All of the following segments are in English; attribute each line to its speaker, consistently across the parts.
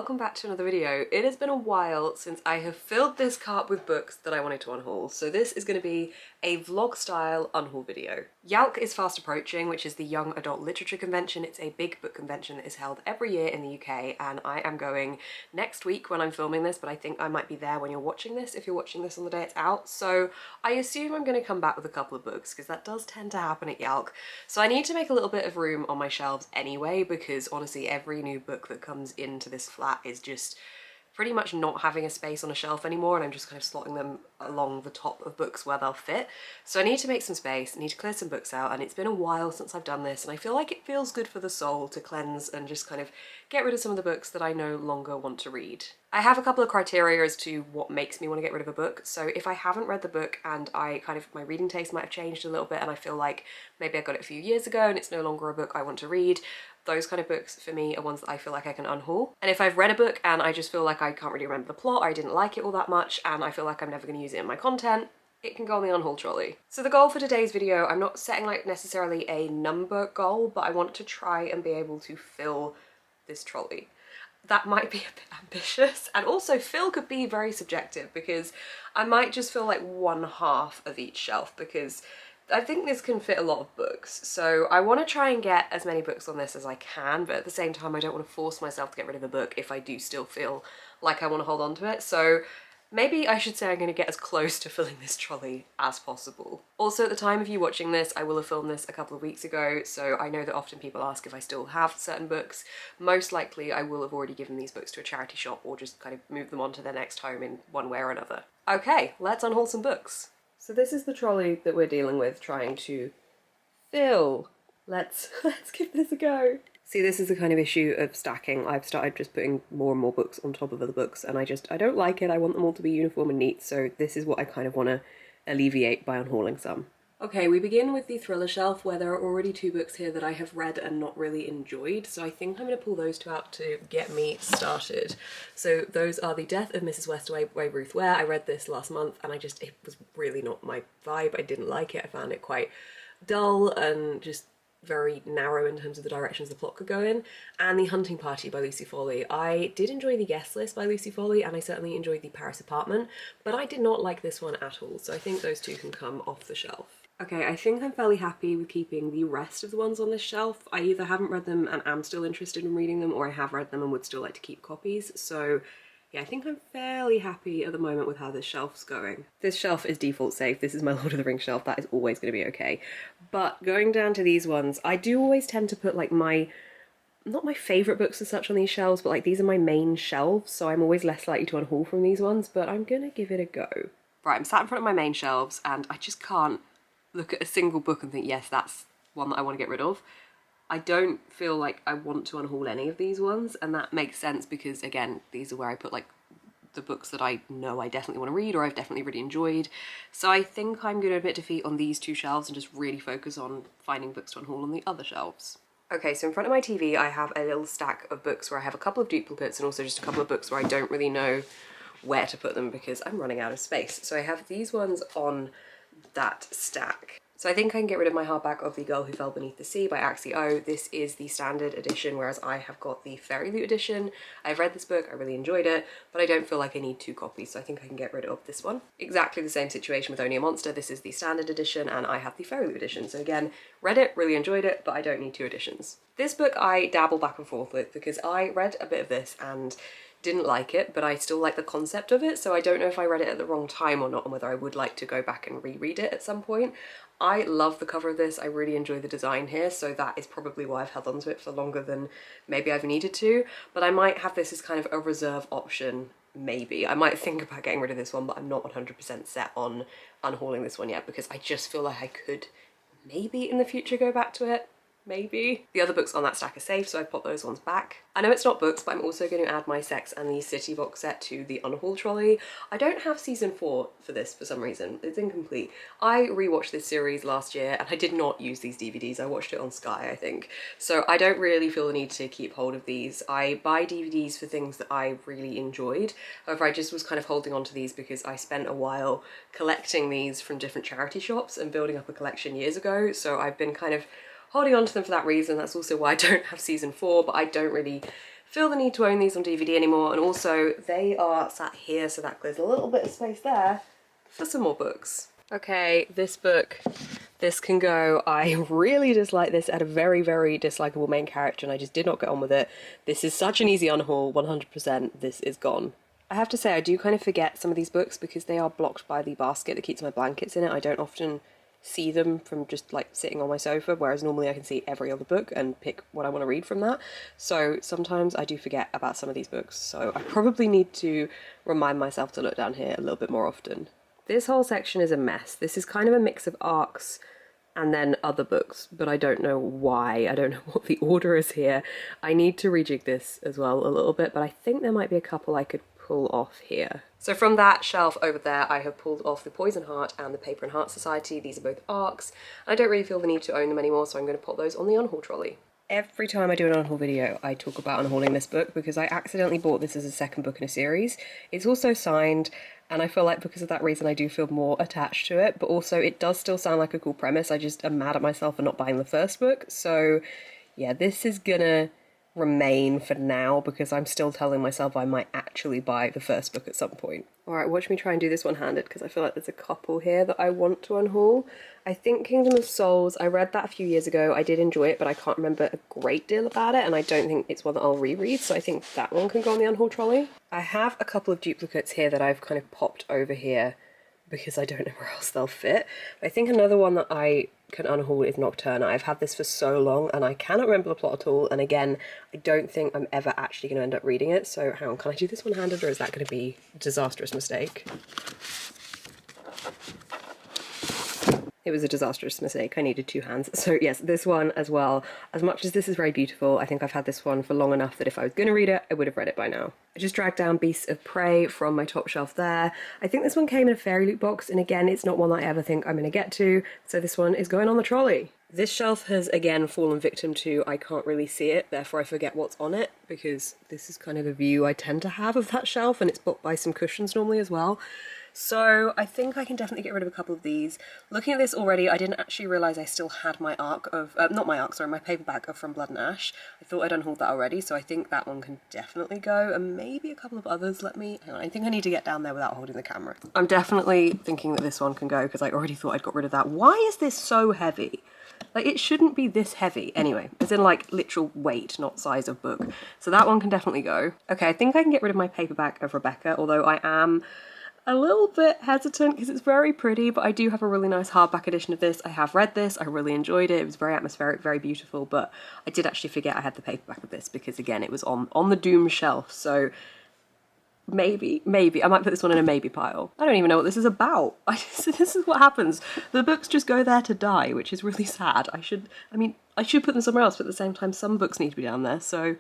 Speaker 1: welcome back to another video. It has been a while since I have filled this cart with books that I wanted to unhaul, so this is going to be a vlog style unhaul video. YALC is fast approaching, which is the Young Adult Literature Convention. It's a big book convention that is held every year in the UK, and I am going next week when I'm filming this, but I think I might be there when you're watching this, if you're watching this on the day it's out. So I assume I'm going to come back with a couple of books, because that does tend to happen at YALC. So I need to make a little bit of room on my shelves anyway, because honestly every new book that comes into this flat is just pretty much not having a space on a shelf anymore, and I'm just kind of slotting them along the top of books where they'll fit. So I need to make some space, I need to clear some books out, and it's been a while since I've done this, and I feel like it feels good for the soul to cleanse and just kind of get rid of some of the books that I no longer want to read. I have a couple of criteria as to what makes me want to get rid of a book. So if I haven't read the book and my reading taste might have changed a little bit and I feel like maybe I got it a few years ago and it's no longer a book I want to read, those kind of books for me are ones that I feel like I can unhaul. And if I've read a book and I just feel like I can't really remember the plot, I didn't like it all that much, and I feel like I'm never going to use it in my content, it can go on the unhaul trolley. So the goal for today's video, I'm not setting like necessarily a number goal, but I want to try and be able to fill this trolley. That might be a bit ambitious, and also fill could be very subjective, because I might just fill like one half of each shelf, because I think this can fit a lot of books. So I want to try and get as many books on this as I can, but at the same time I don't want to force myself to get rid of a book if I do still feel like I want to hold on to it. So maybe I should say I'm going to get as close to filling this trolley as possible. Also, at the time of you watching this, I will have filmed this a couple of weeks ago, so I know that often people ask if I still have certain books. Most likely I will have already given these books to a charity shop or just kind of moved them on to their next home in one way or another. Okay, let's unhaul some books. So this is the trolley that we're dealing with, trying to fill. Let's give this a go. See, this is the kind of issue of stacking. I've started just putting more and more books on top of other books, and I don't like it. I want them all to be uniform and neat, so this is what I kind of want to alleviate by unhauling some. Okay, we begin with the thriller shelf, where there are already two books here that I have read and not really enjoyed, so I think I'm going to pull those two out to get me started. So those are The Death of Mrs. Westaway by Ruth Ware. I read this last month and it was really not my vibe. I didn't like it. I found it quite dull and just very narrow in terms of the directions the plot could go in. And The Hunting Party by Lucy Foley. I did enjoy The Guest List by Lucy Foley, and I certainly enjoyed The Paris Apartment, but I did not like this one at all, so I think those two can come off the shelf. Okay, I think I'm fairly happy with keeping the rest of the ones on this shelf. I either haven't read them and am still interested in reading them, or I have read them and would still like to keep copies, so yeah, I think I'm fairly happy at the moment with how this shelf's going. This shelf is default safe. This is my Lord of the Rings shelf. That is always going to be okay. But going down to these ones, I do always tend to put like not my favourite books as such on these shelves, but like these are my main shelves, so I'm always less likely to unhaul from these ones, but I'm gonna give it a go. Right, I'm sat in front of my main shelves and I just can't look at a single book and think, yes, that's one that I want to get rid of. I don't feel like I want to unhaul any of these ones, and that makes sense because, again, these are where I put like the books that I know I definitely want to read or I've definitely really enjoyed. So I think I'm going to admit defeat on these two shelves and just really focus on finding books to unhaul on the other shelves. Okay, so in front of my TV I have a little stack of books where I have a couple of duplicates and also just a couple of books where I don't really know where to put them because I'm running out of space. So I have these ones on that stack. So I think I can get rid of my hardback of The Girl Who Fell Beneath the Sea by Axie O. This is the standard edition, whereas I have got the Fairy Loot edition. I've read this book, I really enjoyed it, but I don't feel like I need two copies, so I think I can get rid of this one. Exactly the same situation with Only a Monster. This is the standard edition and I have the Fairy Loot edition. So again, read it, really enjoyed it, but I don't need two editions. This book I dabble back and forth with because I read a bit of this and didn't like it, but I still like the concept of it, so I don't know if I read it at the wrong time or not, and whether I would like to go back and reread it at some point. I love the cover of this, I really enjoy the design here, so that is probably why I've held on to it for longer than maybe I've needed to, but I might have this as kind of a reserve option, maybe. I might think about getting rid of this one, but I'm not 100% set on unhauling this one yet, because I just feel like I could maybe in the future go back to it. Maybe. The other books on that stack are safe, so I put those ones back. I know it's not books, but I'm also going to add my Sex and the City box set to the Unhaul trolley. I don't have season 4 for this for some reason. It's incomplete. I rewatched this series last year and I did not use these DVDs. I watched it on Sky, I think. So I don't really feel the need to keep hold of these. I buy DVDs for things that I really enjoyed. However, I just was kind of holding on to these because I spent a while collecting these from different charity shops and building up a collection years ago. So I've been kind of holding on to them for that reason. That's also why I don't have season 4, but I don't really feel the need to own these on DVD anymore, and also they are sat here, so that clears a little bit of space there for some more books. Okay, this book, this can go. I really dislike this. It had a very, very dislikable main character and I just did not get on with it. This is such an easy unhaul, 100%. This is gone. I have to say, I do kind of forget some of these books because they are blocked by the basket that keeps my blankets in it. I don't often see them from just like sitting on my sofa, whereas normally I can see every other book and pick what I want to read from that. So sometimes I do forget about some of these books. So I probably need to remind myself to look down here a little bit more often. This whole section is a mess. This is kind of a mix of ARCs and then other books, but I don't know why. I don't know what the order is here. I need to rejig this as well a little bit, but I think there might be a couple I could pull off here. So from that shelf over there, I have pulled off the Poison Heart and the Paper and Heart Society. These are both ARCs. I don't really feel the need to own them anymore, so I'm going to put those on the Unhaul trolley. Every time I do an Unhaul video, I talk about unhauling this book because I accidentally bought this as a second book in a series. It's also signed, and I feel like because of that reason I do feel more attached to it, but also it does still sound like a cool premise. I just am mad at myself for not buying the first book. So yeah, this is gonna remain for now because I'm still telling myself I might actually buy the first book at some point. Alright, watch me try and do this one-handed because I feel like there's a couple here that I want to unhaul. I think Kingdom of Souls, I read that a few years ago. I did enjoy it, but I can't remember a great deal about it, and I don't think it's one that I'll reread, so I think that one can go on the Unhaul trolley. I have a couple of duplicates here that I've kind of popped over here because I don't know where else they'll fit. I think another one that I can unhaul is Nocturna. I've had this for so long and I cannot remember the plot at all, and again, I don't think I'm ever actually going to end up reading it, so hang on, can I do this one-handed or is that going to be a disastrous mistake? It was a disastrous mistake. I needed two hands. So yes, this one as well. As much as this is very beautiful, I think I've had this one for long enough that if I was going to read it, I would have read it by now. I just dragged down Beasts of Prey from my top shelf there. I think this one came in a fairy loot box, and again, it's not one that I ever think I'm going to get to, so this one is going on the trolley. This shelf has again fallen victim to I can't really see it, therefore I forget what's on it, because this is kind of the view I tend to have of that shelf, and it's blocked by some cushions normally as well. So I think I can definitely get rid of a couple of these. Looking at this already, I didn't actually realise I still had my ARC of, my paperback of From Blood and Ash. I thought I'd unhauled that already, so I think that one can definitely go, and maybe a couple of others. Hang on, I think I need to get down there without holding the camera. I'm definitely thinking that this one can go, because I already thought I'd got rid of that. Why is this so heavy? Like, it shouldn't be this heavy. Anyway, as in like literal weight, not size of book. So that one can definitely go. Okay, I think I can get rid of my paperback of Rebecca, although I am a little bit hesitant because it's very pretty, but I do have a really nice hardback edition of this. I have read this, I really enjoyed it. It was very atmospheric, very beautiful, but I did actually forget I had the paperback of this because again, it was on the doom shelf. So maybe, I might put this one in a maybe pile. I don't even know what this is about. This is what happens. The books just go there to die, which is really sad. I should put them somewhere else, but at the same time, some books need to be down there, so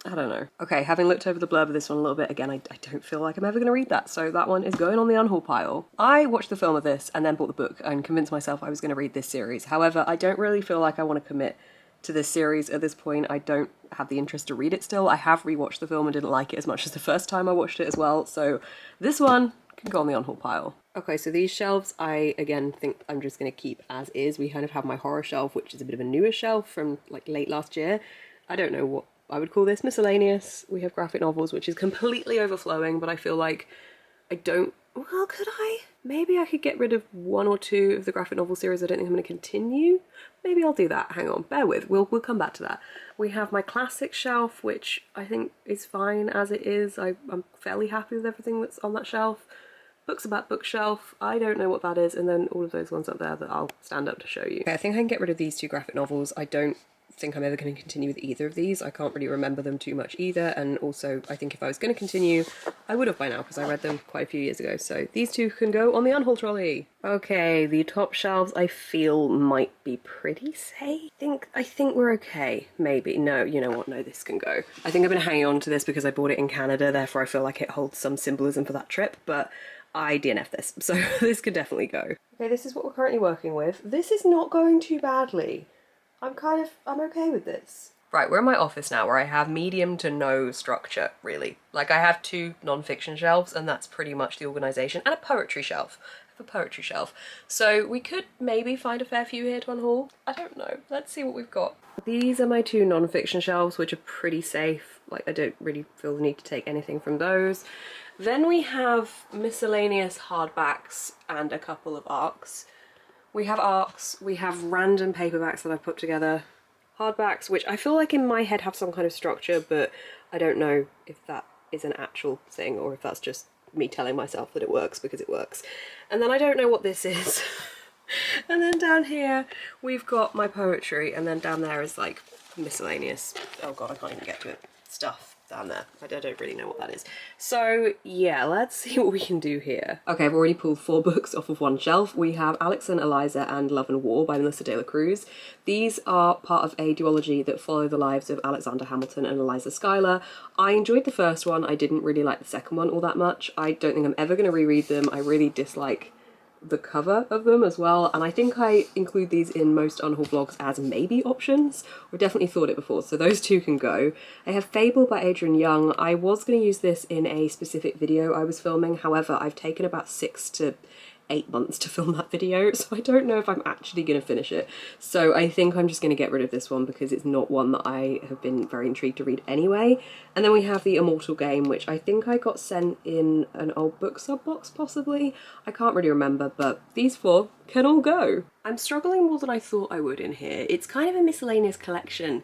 Speaker 1: I don't know. Okay, having looked over the blurb of this one a little bit, again, I don't feel like I'm ever going to read that, so that one is going on the Unhaul pile. I watched the film of this and then bought the book and convinced myself I was going to read this series. However, I don't really feel like I want to commit to this series at this point. I don't have the interest to read it still. I have rewatched the film and didn't like it as much as the first time I watched it as well, so this one can go on the Unhaul pile. Okay, so these shelves I, again, think I'm just going to keep as is. We kind of have my horror shelf, which is a bit of a newer shelf from like late last year. I don't know what I would call this, miscellaneous. We have graphic novels, which is completely overflowing, but I feel like I don't, well, could I? Maybe I could get rid of one or two of the graphic novel series I don't think I'm going to continue. Maybe I'll do that. Hang on, bear with, we'll come back to that. We have my classic shelf, which I think is fine as it is. I'm fairly happy with everything that's on that shelf. Books about bookshelf, I don't know what that is, and then all of those ones up there that I'll stand up to show you. Okay, I think I can get rid of these two graphic novels. I don't think I'm ever going to continue with either of these. I can't really remember them too much either, and also I think if I was going to continue I would have by now because I read them quite a few years ago, so these two can go on the Unhaul trolley. Okay, the top shelves I feel might be pretty safe. I think we're okay. Maybe. No, you know what, no, this can go. I think I've been hanging on to this because I bought it in Canada, therefore I feel like it holds some symbolism for that trip, but I DNF this, so this could definitely go. Okay, this is what we're currently working with. This is not going too badly. I'm okay with this. Right, we're in my office now where I have medium to no structure, really. Like, I have two non-fiction shelves and that's pretty much the organisation, and a poetry shelf. the poetry shelf. So we could maybe find a fair few here to unhaul. I don't know. Let's see what we've got. These are my two non-fiction shelves, which are pretty safe. Like, I don't really feel the need to take anything from those. Then we have miscellaneous hardbacks and a couple of ARCs. We have ARCs, we have random paperbacks that I've put together. Hardbacks, which I feel like in my head have some kind of structure, but I don't know if that is an actual thing or if that's just me telling myself that it works because it works. And then I don't know what this is. And then down here we've got my poetry, and then down there is like miscellaneous, oh god I can't even get to it, stuff down there. I don't really know what that is. So yeah, let's see what we can do here. Okay, I've already pulled 4 books off of one shelf. We have Alex and Eliza and Love and War by Melissa de la Cruz. These are part of a duology that follow the lives of Alexander Hamilton and Eliza Schuyler. I enjoyed the first one. I didn't really like the second one all that much. I don't think I'm ever going to reread them. I really dislike the cover of them as well, and I think I include these in most Unhaul vlogs as maybe options, or definitely thought it before, so those two can go. I have Fable by Adrian Young. I was going to use this in a specific video I was filming, however I've taken about 6 to 8 months to film that video, so I don't know if I'm actually going to finish it. So I think I'm just going to get rid of this one because it's not one that I have been very intrigued to read anyway. And then we have The Immortal Game, which I think I got sent in an old book sub box possibly. I can't really remember, but these 4 can all go. I'm struggling more than I thought I would in here. It's kind of a miscellaneous collection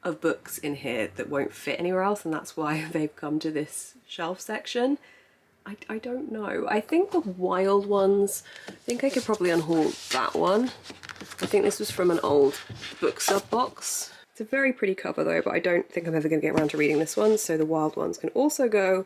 Speaker 1: of books in here that won't fit anywhere else, and that's why they've come to this shelf section. I don't know. I think the wild ones, I think I could probably unhaul that one. I think this was from an old book sub box. It's a very pretty cover though, but I don't think I'm ever going to get around to reading this one, so the wild ones can also go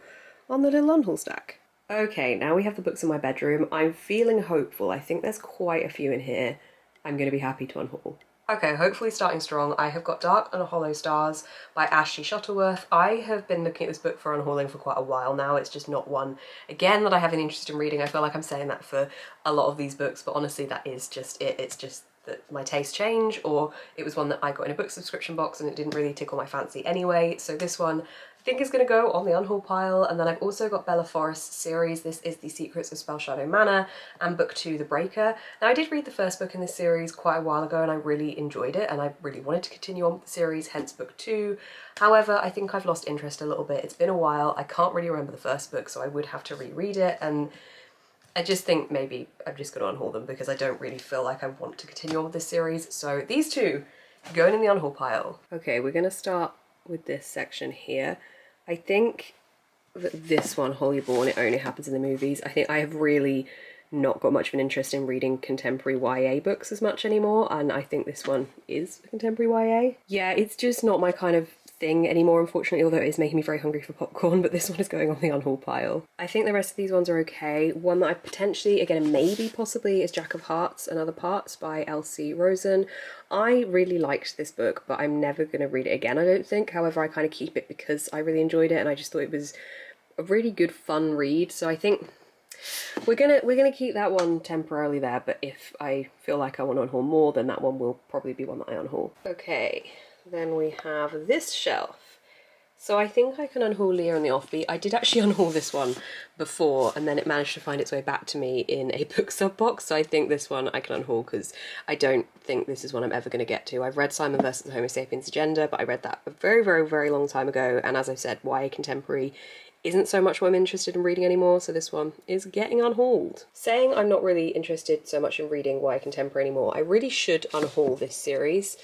Speaker 1: on the little unhaul stack. Okay, now we have the books in my bedroom. I'm feeling hopeful. I think there's quite a few in here I'm going to be happy to unhaul. Okay, hopefully starting strong. I have got Dark and Hollow Stars by Ashley Shuttleworth. I have been looking at this book for Unhauling for quite a while now. It's just not one, again, that I have any interest in reading. I feel like I'm saying that for a lot of these books, but honestly that is just it. It's just that my tastes change, or it was one that I got in a book subscription box and it didn't really tickle my fancy anyway. So this one I think is going to go on the unhaul pile. And then I've also got Bella Forrest's series. This is The Secrets of Spellshadow Manor, and book 2, The Breaker. Now I did read the first book in this series quite a while ago and I really enjoyed it and I really wanted to continue on with the series, hence book 2. However, I think I've lost interest a little bit. It's been a while. I can't really remember the first book, so I would have to reread it, and I just think maybe I'm just going to unhaul them because I don't really feel like I want to continue on with this series. So these 2 going in the unhaul pile. Okay, we're going to start with this section here. I think that this one, Holyborn, it only happens in the movies. I think I have really not got much of an interest in reading contemporary YA books as much anymore, and I think this one is contemporary YA. Yeah, it's just not my kind of thing anymore, unfortunately, although it is making me very hungry for popcorn, but this one is going on the unhaul pile. I think the rest of these ones are okay. One that I potentially, again, maybe possibly, is Jack of Hearts and Other Parts by L.C. Rosen. I really liked this book, but I'm never going to read it again, I don't think. However, I kind of keep it because I really enjoyed it and I just thought it was a really good, fun read. So I think we're gonna keep that one temporarily there, but if I feel like I want to unhaul more, then that one will probably be one that I unhaul. Okay. Then we have this shelf. So I think I can unhaul Leah and the Offbeat. I did actually unhaul this one before, and then it managed to find its way back to me in a book sub box. So I think this one I can unhaul because I don't think this is one I'm ever going to get to. I've read Simon vs. the Homo Sapiens Agenda, but I read that a very, very, very long time ago. And as I said, YA contemporary isn't so much what I'm interested in reading anymore, so this one is getting unhauled. Saying I'm not really interested so much in reading YA contemporary anymore, I really should unhaul this series.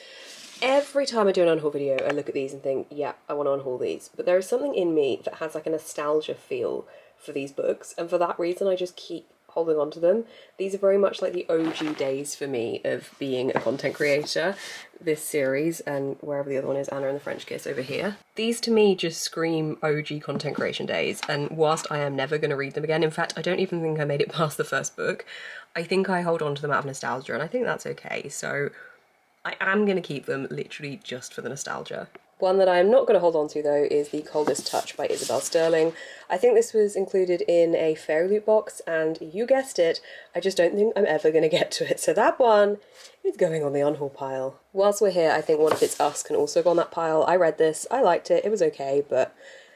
Speaker 1: Every time I do an unhaul video, I look at these and think, yeah, I want to unhaul these. But there is something in me that has like a nostalgia feel for these books, and for that reason I just keep holding on to them. These are very much like the OG days for me of being a content creator, this series, and wherever the other one is, Anna and the French Kiss over here. These to me just scream OG content creation days, and whilst I am never going to read them again, in fact I don't even think I made it past the first book, I think I hold on to them out of nostalgia, and I think that's okay. So I am going to keep them literally just for the nostalgia. One that I am not going to hold on to though is The Coldest Touch by Isabel Sterling. I think this was included in a fairy loot box, and you guessed it, I just don't think I'm ever going to get to it. So that one is going on the unhaul pile. Whilst we're here, I think What If It's Us can also go on that pile. I read this, I liked it, it was okay, but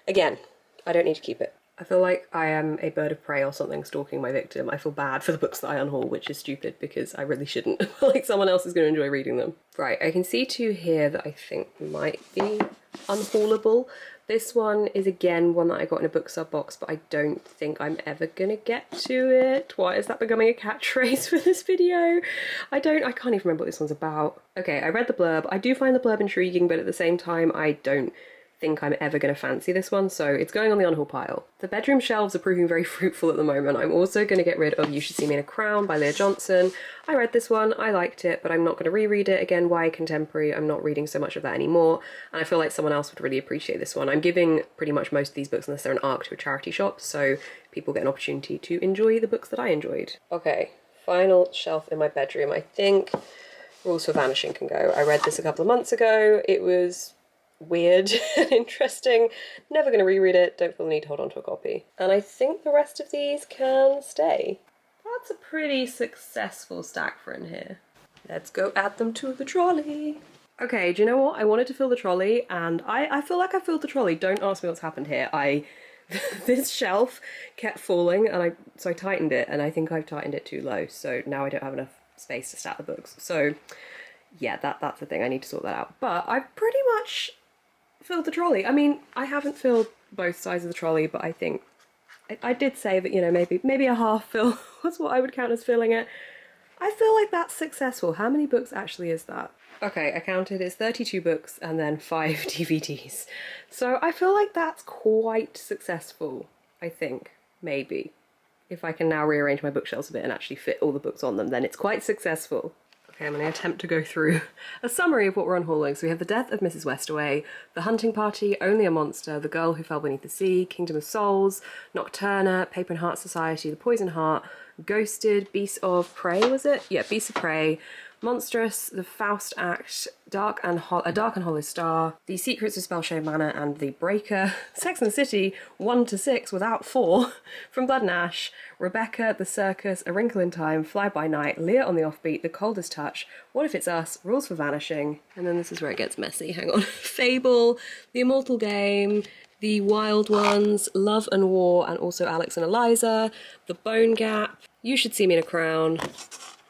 Speaker 1: again, I don't need to keep it. I feel like I am a bird of prey or something stalking my victim. I feel bad for the books that I unhaul, which is stupid because I really shouldn't. Like someone else is going to enjoy reading them. Right, I can see two here that I think might be unhaulable. This one is again one that I got in a book sub box, but I don't think I'm ever gonna get to it. Why is that becoming a catchphrase for this video? I can't even remember what this one's about. Okay, I read the blurb. I do find the blurb intriguing, but at the same time, I don't think I'm ever going to fancy this one, so it's going on the unhaul pile. The bedroom shelves are proving very fruitful at the moment. I'm also going to get rid of You Should See Me in a Crown by Leah Johnson. I read this one, I liked it, but I'm not going to reread it again. YA contemporary, I'm not reading so much of that anymore, and I feel like someone else would really appreciate this one. I'm giving pretty much most of these books, unless they're an ARC, to a charity shop, so people get an opportunity to enjoy the books that I enjoyed. Okay, final shelf in my bedroom. I think Rules for Vanishing can go. I read this a couple of months ago. It was weird and interesting. Never going to reread it, don't feel the need to hold on to a copy. And I think the rest of these can stay. That's a pretty successful stack for in here. Let's go add them to the trolley. Okay, do you know what? I wanted to fill the trolley and I feel like I filled the trolley. Don't ask me what's happened here. This shelf kept falling and so I tightened it, and I think I've tightened it too low, so now I don't have enough space to stack the books. So yeah, that's the thing, I need to sort that out. But I've pretty much filled the trolley. I mean, I haven't filled both sides of the trolley, but I think I did say that, you know, maybe a half fill was what I would count as filling it. I feel like that's successful. How many books actually is that? Okay, I counted, it's 32 books and then 5 DVDs. So I feel like that's quite successful, I think, maybe. If I can now rearrange my bookshelves a bit and actually fit all the books on them, then it's quite successful. Okay, I'm going to attempt to go through a summary of what we're unhauling. So we have The Death of Mrs. Westaway, The Hunting Party, Only a Monster, The Girl Who Fell Beneath the Sea, Kingdom of Souls, Nocturna, Paper and Heart Society, The Poison Heart, Ghosted, Beasts of Prey, was it? Yeah, Beasts of Prey, Monstrous, The Faust Act, A Dark and Hollow Star, The Secrets of Spellshade Manor and The Breaker, Sex and the City 1 to 6 without 4, From Blood and Ash, Rebecca, The Circus, A Wrinkle in Time, Fly By Night, Leah on the Offbeat, The Coldest Touch, What If It's Us, Rules for Vanishing, and then this is where it gets messy, hang on, Fable, The Immortal Game, The Wild Ones, Love and War, and also Alex and Eliza, The Bone Gap, You Should See Me in a Crown,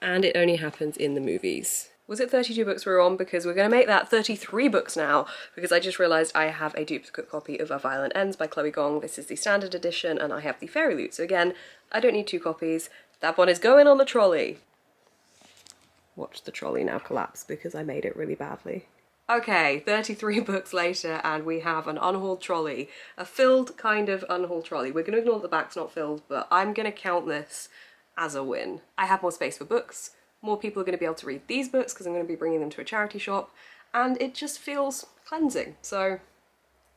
Speaker 1: and It Only Happens in the Movies. Was it 32 books we were on? Because we're going to make that 33 books now, because I just realised I have a duplicate copy of A Violent Ends by Chloe Gong. This is the standard edition, and I have the Fairy Loot. So again, I don't need 2 copies. That one is going on the trolley. Watch the trolley now collapse because I made it really badly. Okay, 33 books later, and we have an unhauled trolley. A filled kind of unhauled trolley. We're going to ignore that the back's not filled, but I'm going to count this as a win. I have more space for books, more people are going to be able to read these books because I'm going to be bringing them to a charity shop, and it just feels cleansing, so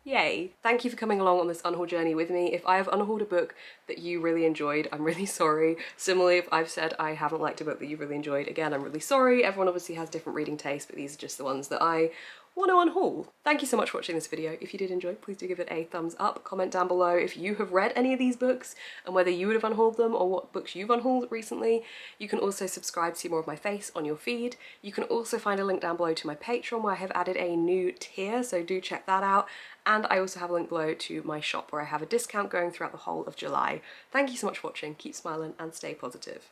Speaker 1: yay. Thank you for coming along on this unhaul journey with me. If I have unhauled a book that you really enjoyed, I'm really sorry. Similarly, if I've said I haven't liked a book that you really enjoyed, again, I'm really sorry. Everyone obviously has different reading tastes, but these are just the ones that I want to unhaul. Thank you so much for watching this video. If you did enjoy, please do give it a thumbs up. Comment down below if you have read any of these books and whether you would have unhauled them or what books you've unhauled recently. You can also subscribe to see more of my face on your feed. You can also find a link down below to my Patreon where I have added a new tier, so do check that out. And I also have a link below to my shop where I have a discount going throughout the whole of July. Thank you so much for watching, keep smiling and stay positive.